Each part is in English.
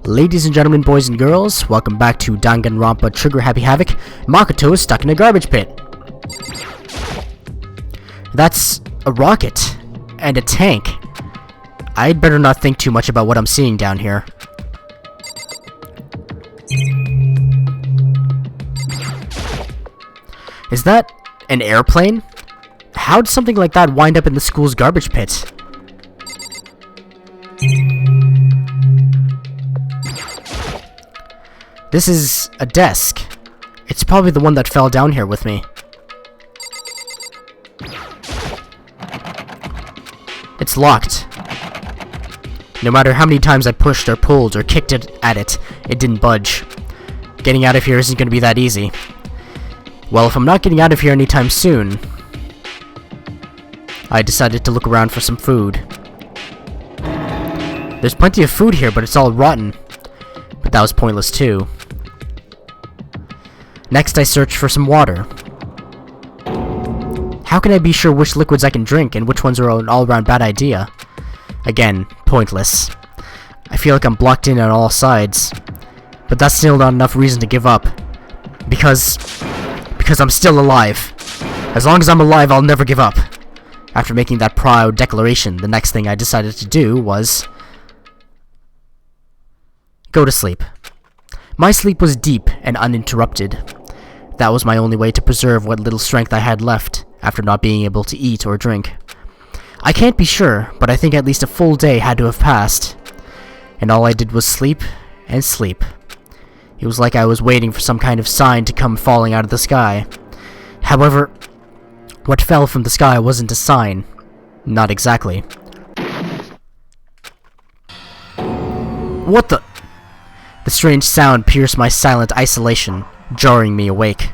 Ladies and gentlemen, boys and girls, welcome back to Danganronpa Trigger Happy Havoc. Makoto is stuck in a garbage pit. That's a rocket and a tank. I'd better not think too much about what I'm seeing down here. Is that an airplane? How'd something like that wind up in the school's garbage pit? This is a desk. It's probably the one that fell down here with me. It's locked. No matter how many times I pushed or pulled or kicked it at it, it didn't budge. Getting out of here isn't going to be that easy. Well, if I'm not getting out of here anytime soon, I decided to look around for some food. There's plenty of food here, but it's all rotten. But that was pointless too. Next, I searched for some water. How can I be sure which liquids I can drink and which ones are an all-around bad idea? Again, pointless. I feel like I'm blocked in on all sides. But that's still not enough reason to give up. Because I'm still alive. As long as I'm alive, I'll never give up. After making that proud declaration, the next thing I decided to do was go to sleep. My sleep was deep and uninterrupted. That was my only way to preserve what little strength I had left after not being able to eat or drink. I can't be sure, but I think at least a full day had to have passed. And all I did was sleep and sleep. It was like I was waiting for some kind of sign to come falling out of the sky. However, what fell from the sky wasn't a sign. Not exactly. What the? The strange sound pierced my silent isolation, jarring me awake.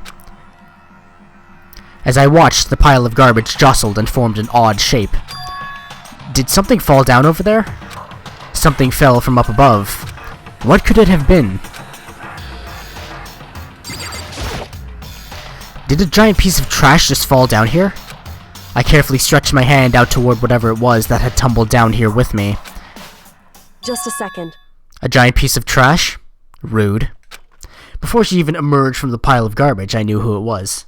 As I watched, the pile of garbage jostled and formed an odd shape. Did something fall down over there? Something fell from up above. What could it have been? Did a giant piece of trash just fall down here? I carefully stretched my hand out toward whatever it was that had tumbled down here with me. Just a second. A giant piece of trash? Rude. Before she even emerged from the pile of garbage, I knew who it was.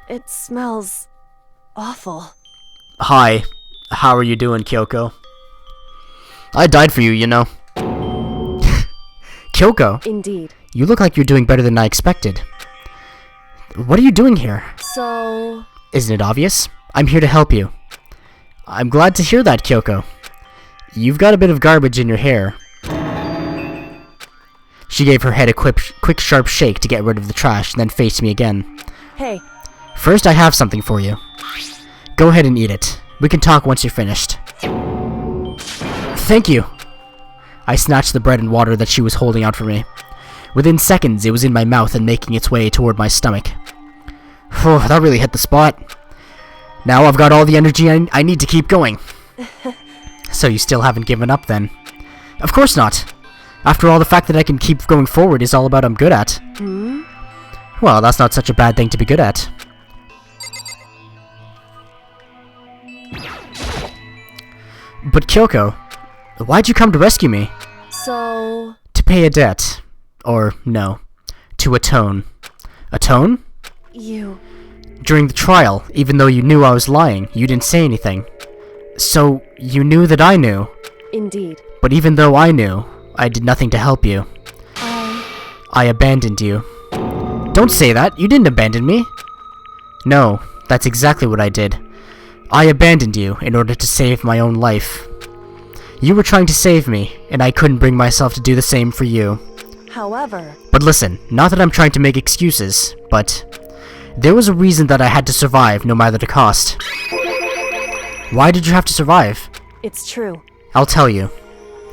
It smells awful. Hi. How are you doing, Kyoko? I died for you, you know. Kyoko? Indeed. You look like you're doing better than I expected. What are you doing here? So... Isn't it obvious? I'm here to help you. I'm glad to hear that, Kyoko. You've got a bit of garbage in your hair. She gave her head a quick sharp shake to get rid of the trash, and then faced me again. Hey. First, I have something for you. Go ahead and eat it. We can talk once you're finished. Thank you. I snatched the bread and water that she was holding out for me. Within seconds, it was in my mouth and making its way toward my stomach. Phew, that really hit the spot. Now I've got all the energy I need to keep going. So you still haven't given up, then? Of course not. After all, the fact that I can keep going forward is all about I'm good at. Well, that's not such a bad thing to be good at. But Kyoko, why'd you come to rescue me? So... To pay a debt. Or, no. To atone. Atone? You... During the trial, even though you knew I was lying, you didn't say anything. So, you knew that I knew. Indeed. But even though I knew, I did nothing to help you. I abandoned you. Don't say that, you didn't abandon me. No, that's exactly what I did. I abandoned you in order to save my own life. You were trying to save me, and I couldn't bring myself to do the same for you. However... But listen, not that I'm trying to make excuses, but... There was a reason that I had to survive, no matter the cost. Why did you have to survive? It's true. I'll tell you.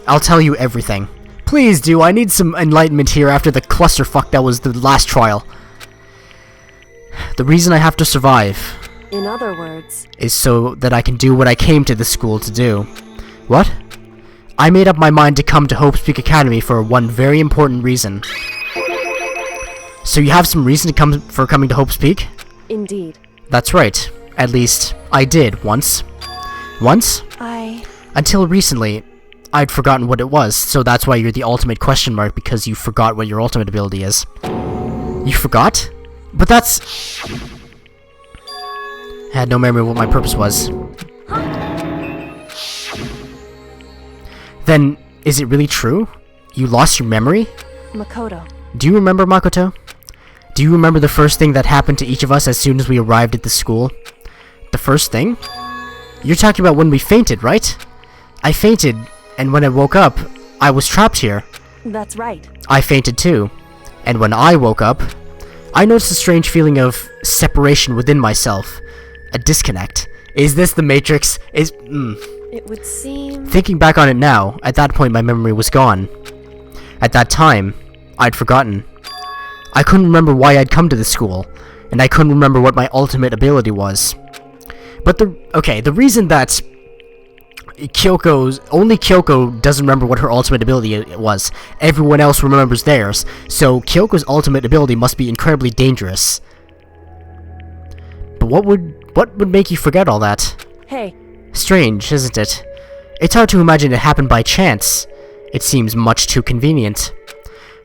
I'll tell you everything. Please do, I need some enlightenment here after the clusterfuck that was the last trial. The reason I have to survive... In other words... is so that I can do what I came to this school to do. What? I made up my mind to come to Hope's Peak Academy for one very important reason. So you have some reason for coming to Hope's Peak? Indeed. That's right. At least, I did, once. Once? I... Until recently, I'd forgotten what it was, so that's why you're the ultimate question mark, because you forgot what your ultimate ability is. You forgot? But that's... I had no memory of what my purpose was. Then, is it really true? You lost your memory? Makoto. Do you remember, Makoto? Do you remember the first thing that happened to each of us as soon as we arrived at the school? The first thing? You're talking about when we fainted, right? I fainted, and when I woke up, I was trapped here. That's right. I fainted too. And when I woke up, I noticed a strange feeling of separation within myself. A disconnect. Is this the Matrix? It would seem... Thinking back on it now, at that point my memory was gone. At that time, I'd forgotten. I couldn't remember why I'd come to the school, and I couldn't remember what my ultimate ability was. But the reason that only Kyoko doesn't remember what her ultimate ability was. Everyone else remembers theirs, so Kyoko's ultimate ability must be incredibly dangerous. But what would make you forget all that? Hey. Strange, isn't it? It's hard to imagine it happened by chance. It seems much too convenient.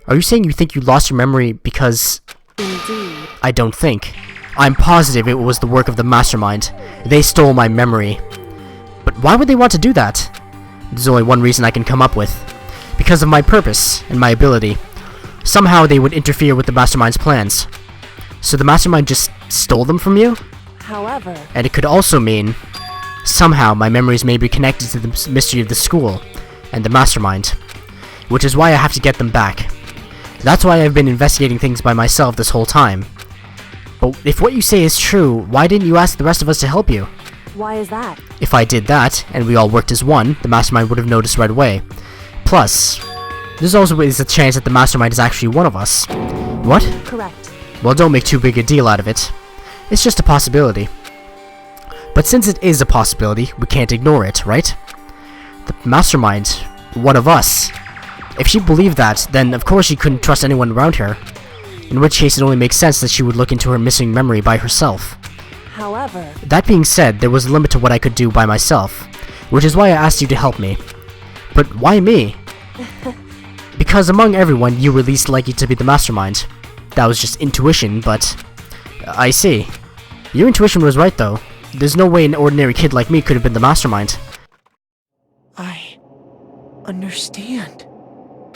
Are you saying you think you lost your memory because... Indeed. I don't think. I'm positive it was the work of the mastermind. They stole my memory. But why would they want to do that? There's only one reason I can come up with. Because of my purpose and my ability. Somehow they would interfere with the mastermind's plans. So the mastermind just stole them from you? However... And it could also mean... Somehow my memories may be connected to the mystery of the school and the mastermind. Which is why I have to get them back. That's why I've been investigating things by myself this whole time. But if what you say is true, why didn't you ask the rest of us to help you? Why is that? If I did that, and we all worked as one, the mastermind would have noticed right away. Plus, there's always a chance that the mastermind is actually one of us. What? Correct. Well, don't make too big a deal out of it. It's just a possibility. But since it is a possibility, we can't ignore it, right? The mastermind, one of us. If she believed that, then of course she couldn't trust anyone around her. In which case it only makes sense that she would look into her missing memory by herself. However... That being said, there was a limit to what I could do by myself, which is why I asked you to help me. But why me? Because among everyone, you were least likely to be the mastermind. That was just intuition, but... I see. Your intuition was right though. There's no way an ordinary kid like me could have been the mastermind. I understand.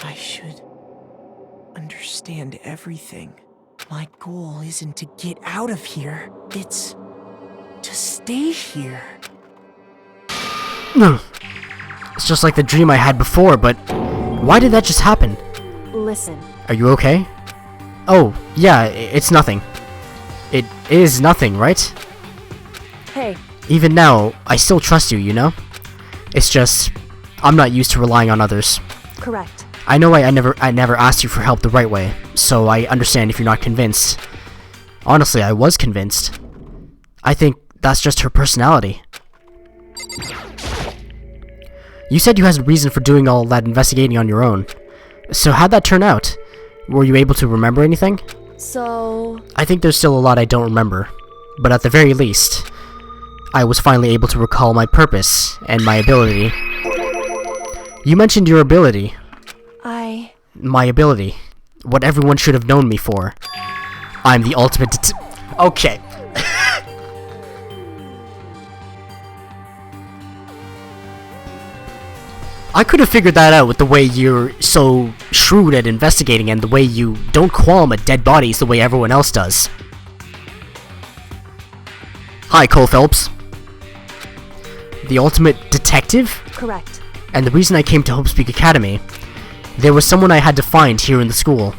I should understand everything. My goal isn't to get out of here. It's to stay here. It's just like the dream I had before, but why did that just happen? Listen. Are you okay? Oh, yeah, it's nothing. It is nothing, right? Hey. Even now, I still trust you, you know? It's just, I'm not used to relying on others. Correct. I know I never asked you for help the right way, so I understand if you're not convinced. Honestly, I was convinced. I think that's just her personality. You said you had a reason for doing all that investigating on your own. So how'd that turn out? Were you able to remember anything? So... I think there's still a lot I don't remember, but at the very least, I was finally able to recall my purpose and my ability. You mentioned your ability. My ability. What everyone should have known me for. I'm the ultimate Okay. I could have figured that out with the way you're so shrewd at investigating and the way you don't qualm at dead bodies the way everyone else does. Hi, Cole Phelps. The ultimate detective? Correct. And the reason I came to Hope's Peak Academy, there was someone I had to find here in the school.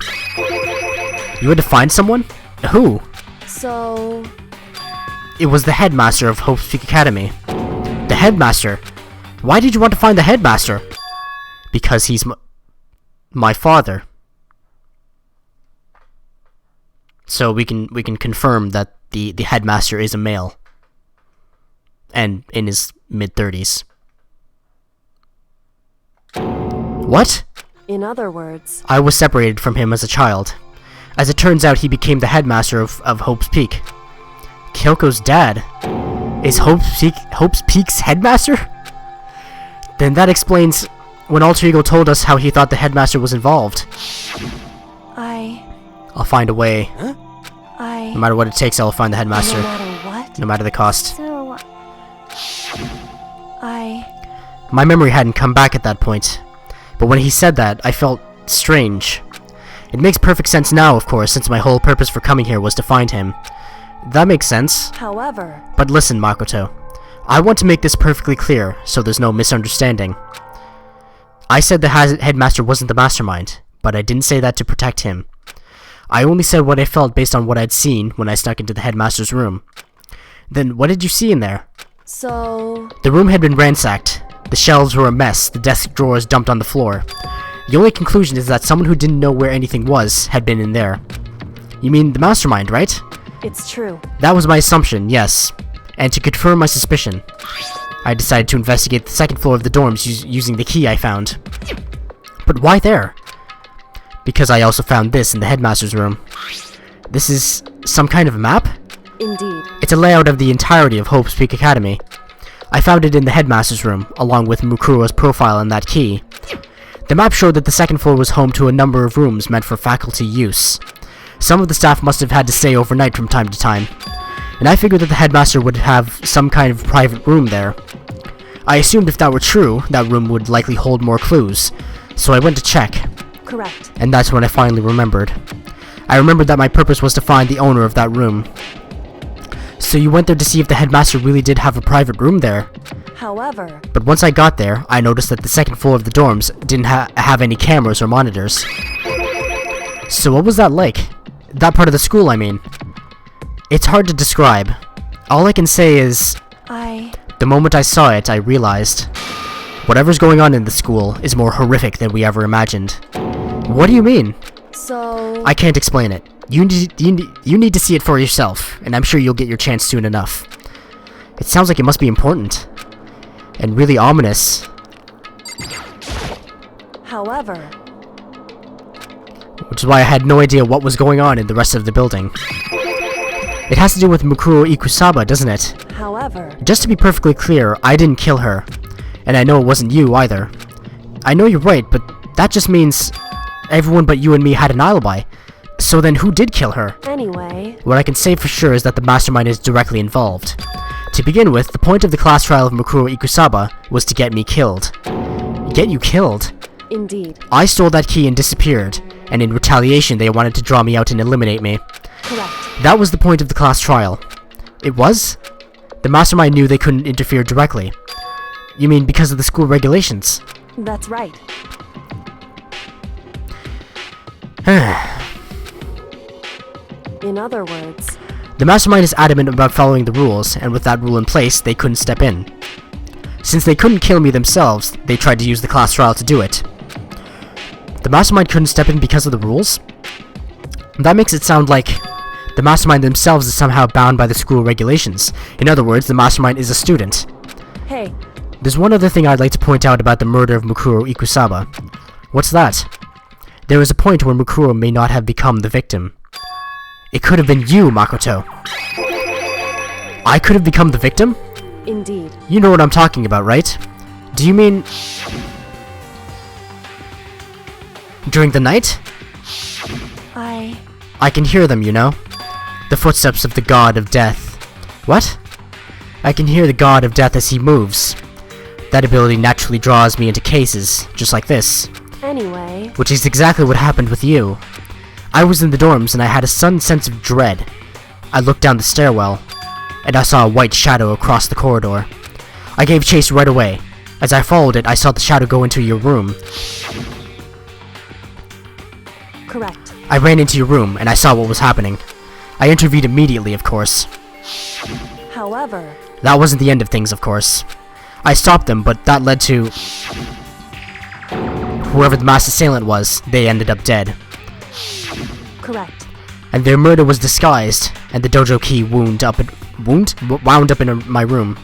You had to find someone? Who? So... It was the headmaster of Hope's Peak Academy. The headmaster? Why did you want to find the headmaster? Because he's my father. So we can confirm that the headmaster is a male. And in his mid-30s. What? In other words... I was separated from him as a child. As it turns out, he became the headmaster of Hope's Peak. Kyoko's dad is Hope's Peak's headmaster? Then that explains when Alter Ego told us how he thought the headmaster was involved. I'll find a way. No matter what it takes, I'll find the headmaster. No matter what? No matter the cost. So... My memory hadn't come back at that point. But when he said that, I felt strange. It makes perfect sense now, of course, since my whole purpose for coming here was to find him. That makes sense. However... But listen, Makoto. I want to make this perfectly clear, so there's no misunderstanding. I said the headmaster wasn't the mastermind, but I didn't say that to protect him. I only said what I felt based on what I'd seen when I snuck into the headmaster's room. Then, what did you see in there? So... The room had been ransacked. The shelves were a mess, the desk drawers dumped on the floor. The only conclusion is that someone who didn't know where anything was had been in there. You mean the mastermind, right? It's true. That was my assumption, yes. And to confirm my suspicion, I decided to investigate the second floor of the dorms using the key I found. But why there? Because I also found this in the headmaster's room. This is some kind of map? Indeed. It's a layout of the entirety of Hope's Peak Academy. I found it in the headmaster's room, along with Mukuro's profile and that key. The map showed that the second floor was home to a number of rooms meant for faculty use. Some of the staff must have had to stay overnight from time to time, and I figured that the headmaster would have some kind of private room there. I assumed if that were true, that room would likely hold more clues, so I went to check. Correct. And that's when I finally remembered. I remembered that my purpose was to find the owner of that room. So you went there to see if the headmaster really did have a private room there. However... But once I got there, I noticed that the second floor of the dorms didn't have any cameras or monitors. So what was that like? That part of the school, I mean. It's hard to describe. All I can say is... The moment I saw it, I realized... Whatever's going on in the school is more horrific than we ever imagined. What do you mean? So... I can't explain it. You need to see it for yourself, and I'm sure you'll get your chance soon enough. It sounds like it must be important. And really ominous. However... Which is why I had no idea what was going on in the rest of the building. It has to do with Mukuro Ikusaba, doesn't it? However... Just to be perfectly clear, I didn't kill her. And I know it wasn't you, either. I know you're right, but that just means... everyone but you and me had an alibi. So then who did kill her? Anyway... What I can say for sure is that the mastermind is directly involved. To begin with, the point of the class trial of Mukuro Ikusaba was to get me killed. Get you killed? Indeed. I stole that key and disappeared, and in retaliation they wanted to draw me out and eliminate me. Correct. That was the point of the class trial. It was? The mastermind knew they couldn't interfere directly. You mean because of the school regulations? That's right. In other words... The mastermind is adamant about following the rules, and with that rule in place, they couldn't step in. Since they couldn't kill me themselves, they tried to use the class trial to do it. The mastermind couldn't step in because of the rules? That makes it sound like the mastermind themselves is somehow bound by the school regulations. In other words, the mastermind is a student. Hey. There's one other thing I'd like to point out about the murder of Mukuro Ikusaba. What's that? There was a point where Mukuro may not have become the victim. It could have been you, Makoto. I could have become the victim? Indeed. You know what I'm talking about, right? Do you mean... during the night? I can hear them, you know? The footsteps of the god of death. What? I can hear the god of death as he moves. That ability naturally draws me into cases, just like this. Anyway... Which is exactly what happened with you. I was in the dorms and I had a sudden sense of dread. I looked down the stairwell, and I saw a white shadow across the corridor. I gave chase right away. As I followed it, I saw the shadow go into your room. Correct. I ran into your room, and I saw what was happening. I intervened immediately, of course. However... That wasn't the end of things, of course. I stopped them, but that led to... whoever the mass assailant was, they ended up dead. Correct. And their murder was disguised, and the dojo key wound up in my room.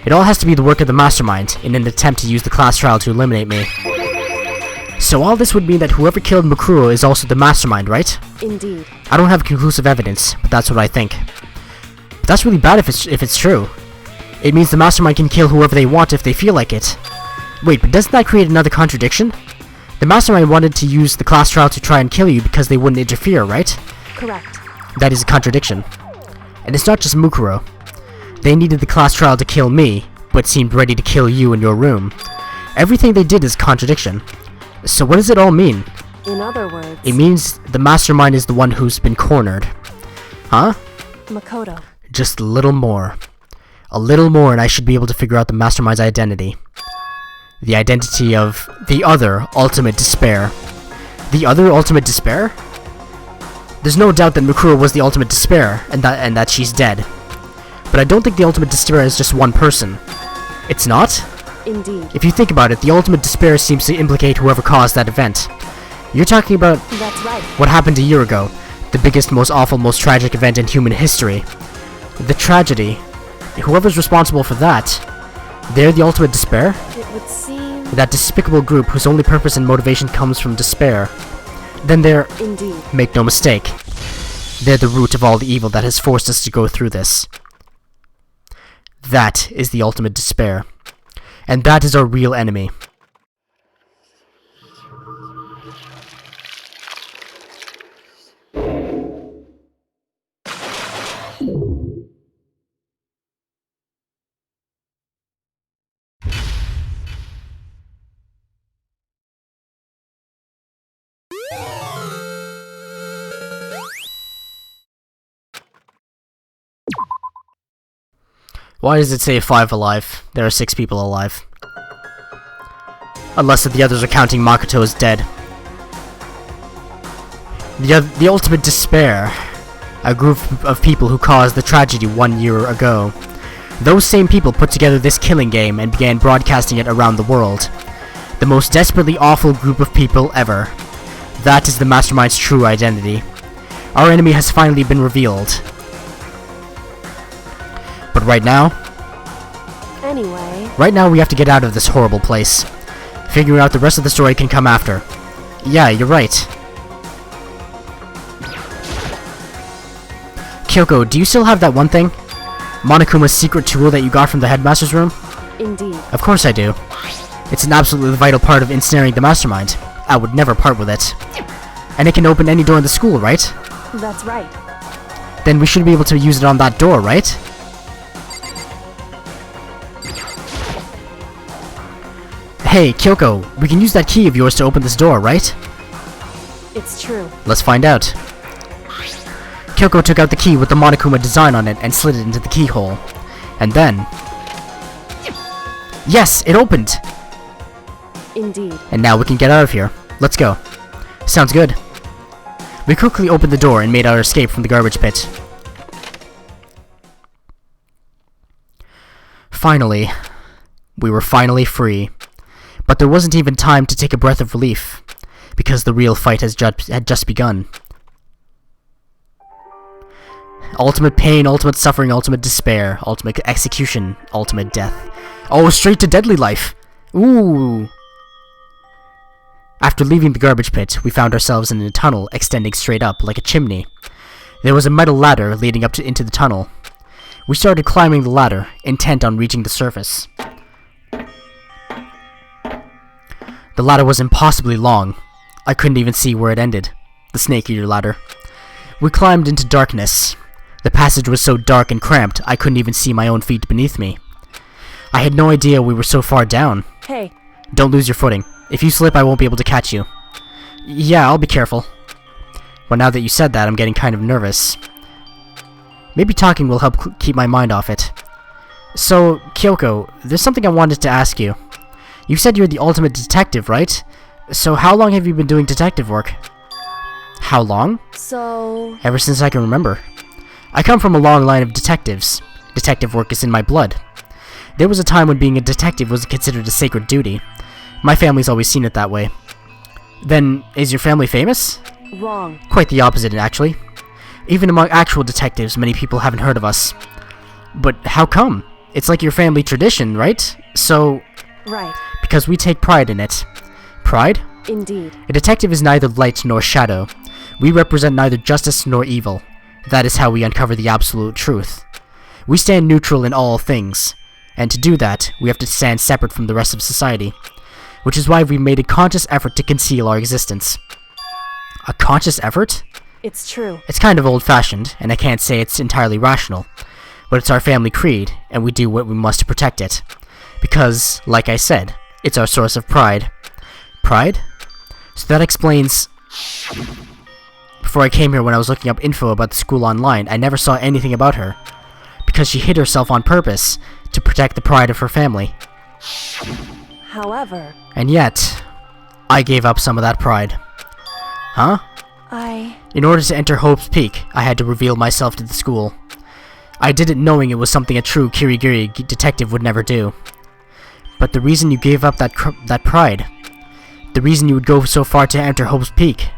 It all has to be the work of the mastermind, in an attempt to use the class trial to eliminate me. So all this would mean that whoever killed Mukuro is also the mastermind, right? Indeed. I don't have conclusive evidence, but that's what I think. But that's really bad if it's true. It means the mastermind can kill whoever they want if they feel like it. Wait, but doesn't that create another contradiction? The mastermind wanted to use the class trial to try and kill you because they wouldn't interfere, right? Correct. That is a contradiction. And it's not just Mukuro. They needed the class trial to kill me, but seemed ready to kill you in your room. Everything they did is contradiction. So what does it all mean? In other words, It means the mastermind is the one who's been cornered. Huh? Makoto. Just a little more. A little more and I should be able to figure out the mastermind's identity. The identity of the other ultimate despair. The other ultimate despair? There's no doubt that Mukuro was the ultimate despair, and that she's dead. But I don't think the ultimate despair is just one person. It's not? Indeed. If you think about it, the ultimate despair seems to implicate whoever caused that event. You're talking about That's right. what happened a year ago. The biggest, most awful, most tragic event in human history. The tragedy. Whoever's responsible for that, they're the ultimate despair? It would seem. That despicable group whose only purpose and motivation comes from despair. Then they're, Indeed. make no mistake, they're the root of all the evil that has forced us to go through this. That is the ultimate despair. And that is our real enemy. Why does it say 5 alive? There are 6 people alive. Unless the others are counting Makoto as dead. The ultimate despair. A group of people who caused the tragedy 1 year ago. Those same people put together this killing game and began broadcasting it around the world. The most desperately awful group of people ever. That is the mastermind's true identity. Our enemy has finally been revealed. But right now we have to get out of this horrible place. Figuring out the rest of the story can come after. Yeah, you're right. Kyoko, do you still have that one thing? Monokuma's secret tool that you got from the headmaster's room? Indeed. Of course I do. It's an absolutely vital part of ensnaring the mastermind. I would never part with it. And it can open any door in the school, right? That's right. Then we should be able to use it on that door, right? Hey, Kyoko, we can use that key of yours to open this door, right? It's true. Let's find out. Kyoko took out the key with the Monokuma design on it and slid it into the keyhole. And then... Yes, it opened! Indeed. And now we can get out of here. Let's go. Sounds good. We quickly opened the door and made our escape from the garbage pit. Finally. We were finally free. But there wasn't even time to take a breath of relief, because the real fight had just begun. Ultimate pain, ultimate suffering, ultimate despair, ultimate execution, ultimate death. Oh, straight to deadly life! Ooh! After leaving the garbage pit, we found ourselves in a tunnel extending straight up like a chimney. There was a metal ladder leading up into the tunnel. We started climbing the ladder, intent on reaching the surface. The ladder was impossibly long. I couldn't even see where it ended. The snake-eater ladder. We climbed into darkness. The passage was so dark and cramped, I couldn't even see my own feet beneath me. I had no idea we were so far down. Hey. Don't lose your footing. If you slip, I won't be able to catch you. Yeah, I'll be careful. Well, now that you said that, I'm getting kind of nervous. Maybe talking will help keep my mind off it. So, Kyoko, there's something I wanted to ask you. You said you're the ultimate detective, right? So how long have you been doing detective work? How long? So... Ever since I can remember. I come from a long line of detectives. Detective work is in my blood. There was a time when being a detective was considered a sacred duty. My family's always seen it that way. Then, is your family famous? Wrong. Quite the opposite, actually. Even among actual detectives, many people haven't heard of us. But how come? It's like your family tradition, right? So... Right. Because we take pride in it. Pride? Indeed. A detective is neither light nor shadow. We represent neither justice nor evil. That is how we uncover the absolute truth. We stand neutral in all things. and to do that, we have to stand separate from the rest of society, which is why we made a conscious effort to conceal our existence. A conscious effort? It's true. It's kind of old-fashioned, and I can't say it's entirely rational, but it's our family creed, and we do what we must to protect it. Because, like I said, it's our source of pride. Pride? So that explains... Before I came here, when I was looking up info about the school online, I never saw anything about her. Because she hid herself on purpose, to protect the pride of her family. However... And yet, I gave up some of that pride. Huh? In order to enter Hope's Peak, I had to reveal myself to the school. I did it knowing it was something a true Kirigiri detective would never do. But the reason you gave up that pride, the reason you would go so far to enter Hope's Peak,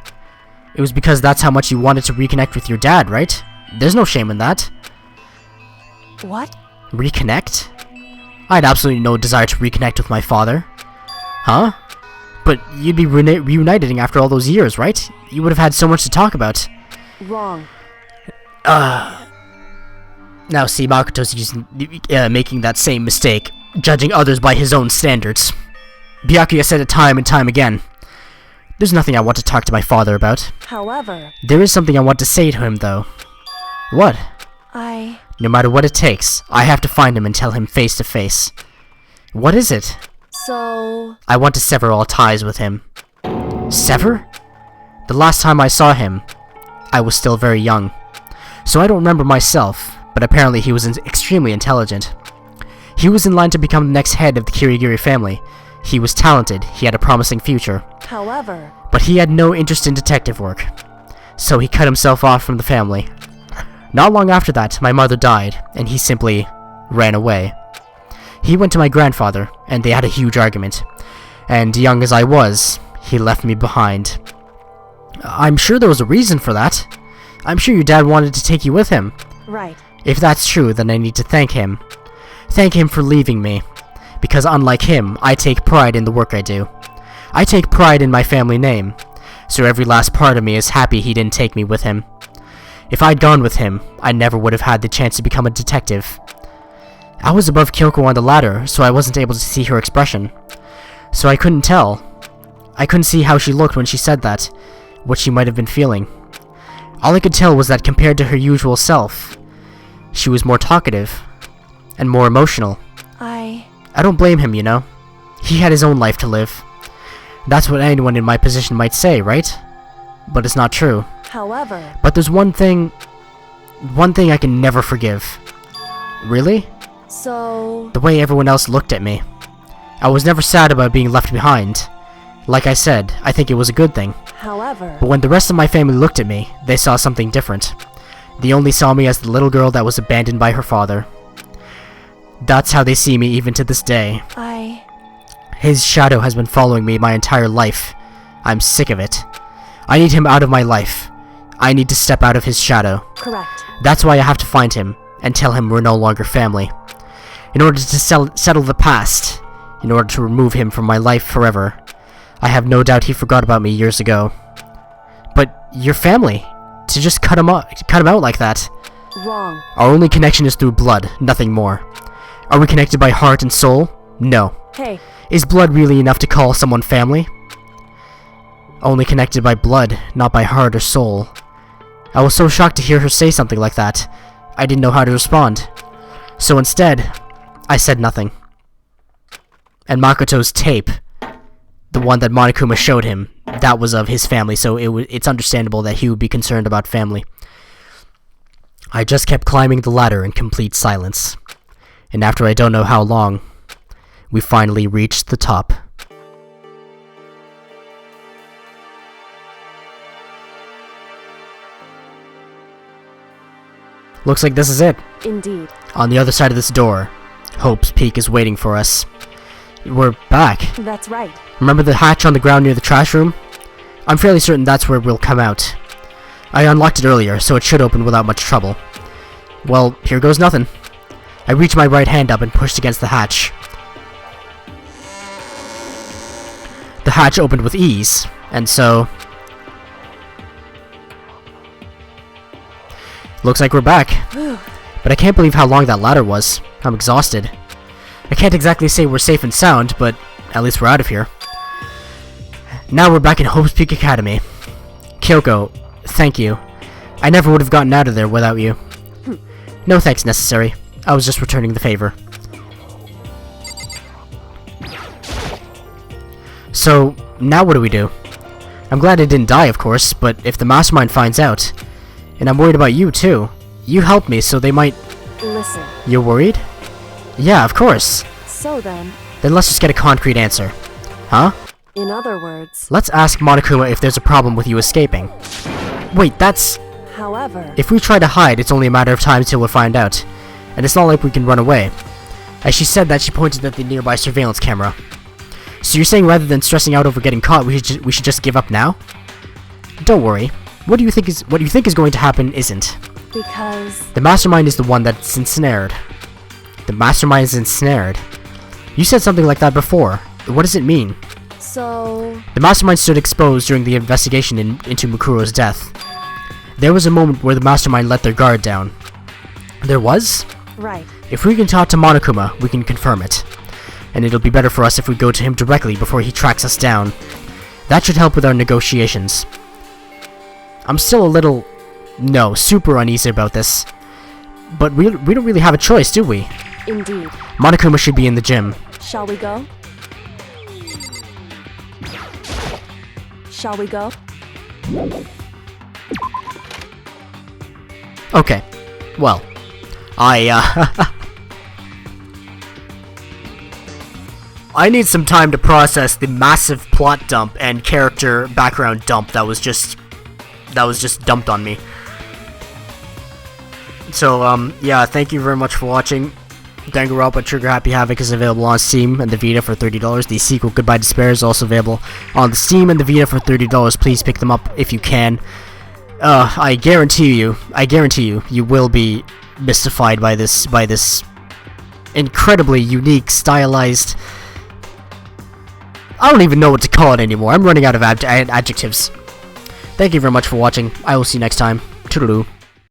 it was because that's how much you wanted to reconnect with your dad, right? There's no shame in that. What? Reconnect? I had absolutely no desire to reconnect with my father. Huh? But you'd be reuniting after all those years, right? You would have had so much to talk about. Wrong. Now see, Makoto's making that same mistake, judging others by his own standards. Byakuya said it time and time again. There's nothing I want to talk to my father about. However... There is something I want to say to him, though. What? No matter what it takes, I have to find him and tell him face to face. What is it? So... I want to sever all ties with him. Sever? The last time I saw him, I was still very young. So I don't remember myself, but apparently he was extremely intelligent. He was in line to become the next head of the Kirigiri family. He was talented, he had a promising future. However... But he had no interest in detective work. So he cut himself off from the family. Not long after that, my mother died, and he simply ran away. He went to my grandfather, and they had a huge argument. And young as I was, he left me behind. I'm sure there was a reason for that. I'm sure your dad wanted to take you with him. Right. If that's true, then I need to thank him. Thank him for leaving me. Because unlike him, I take pride in the work I do. I take pride in my family name. So every last part of me is happy he didn't take me with him. If I'd gone with him, I never would have had the chance to become a detective. I was above Kyoko on the ladder, so I wasn't able to see her expression. So I couldn't tell. I couldn't see how she looked when she said that, what she might have been feeling. All I could tell was that compared to her usual self, she was more talkative, and more emotional. I don't blame him, you know. He had his own life to live. That's what anyone in my position might say, right? But it's not true. However... But there's one thing I can never forgive. Really? So... The way everyone else looked at me. I was never sad about being left behind. Like I said, I think it was a good thing. However... But when the rest of my family looked at me, they saw something different. They only saw me as the little girl that was abandoned by her father. That's how they see me even to this day. His shadow has been following me my entire life. I'm sick of it. I need him out of my life. I need to step out of his shadow. Correct. That's why I have to find him, and tell him we're no longer family. In order to settle the past, in order to remove him from my life forever. I have no doubt he forgot about me years ago. But your family, to just cut him out like that. Wrong. Our only connection is through blood, nothing more. Are we connected by heart and soul? No. Hey. Is blood really enough to call someone family? Only connected by blood, not by heart or soul. I was so shocked to hear her say something like that. I didn't know how to respond. So instead, I said nothing. And Makoto's tape, the one that Monokuma showed him, that was of his family, so it's understandable that he would be concerned about family. I just kept climbing the ladder in complete silence. And after I don't know how long, we finally reached the top. Looks like this is it. Indeed. On the other side of this door, Hope's Peak is waiting for us. We're back. That's right. Remember the hatch on the ground near the trash room? I'm fairly certain that's where we'll come out. I unlocked it earlier, so it should open without much trouble. Well, here goes nothing. I reached my right hand up and pushed against the hatch. The hatch opened with ease, and so... Looks like we're back. But I can't believe how long that ladder was. I'm exhausted. I can't exactly say we're safe and sound, but at least we're out of here. Now we're back in Hope's Peak Academy. Kyoko, thank you. I never would have gotten out of there without you. No thanks necessary. I was just returning the favor. So, now what do we do? I'm glad I didn't die, of course, but if the mastermind finds out, and I'm worried about you too. You helped me, so they might... Listen. You're worried? Yeah, of course. So then... Then let's just get a concrete answer. Huh? In other words... Let's ask Monokuma if there's a problem with you escaping. Wait, that's... However... If we try to hide, it's only a matter of time till we find out. And it's not like we can run away. As she said that, she pointed at the nearby surveillance camera. So you're saying rather than stressing out over getting caught, we should just give up now? Don't worry. What you think is going to happen isn't. Because... The mastermind is the one that's ensnared. The mastermind is ensnared. You said something like that before. What does it mean? So... The mastermind stood exposed during the investigation into Mukuro's death. There was a moment where the mastermind let their guard down. There was? Right. If we can talk to Monokuma, we can confirm it. And it'll be better for us if we go to him directly before he tracks us down. That should help with our negotiations. I'm still a little... No, super uneasy about this. But we don't really have a choice, do we? Indeed. Monokuma should be in the gym. Shall we go? Shall we go? Okay. Well, I need some time to process the massive plot dump and character background dump that was just dumped on me. So, yeah, thank you very much for watching. Danganronpa Trigger Happy Havoc is available on Steam and the Vita for $30. The sequel, Goodbye Despair, is also available on the Steam and the Vita for $30. Please pick them up if you can. I guarantee you, you will be mystified by this incredibly unique, stylized... I don't even know what to call it anymore. I'm running out of adjectives. Thank you very much for watching. I will see you next time. Toodaloo.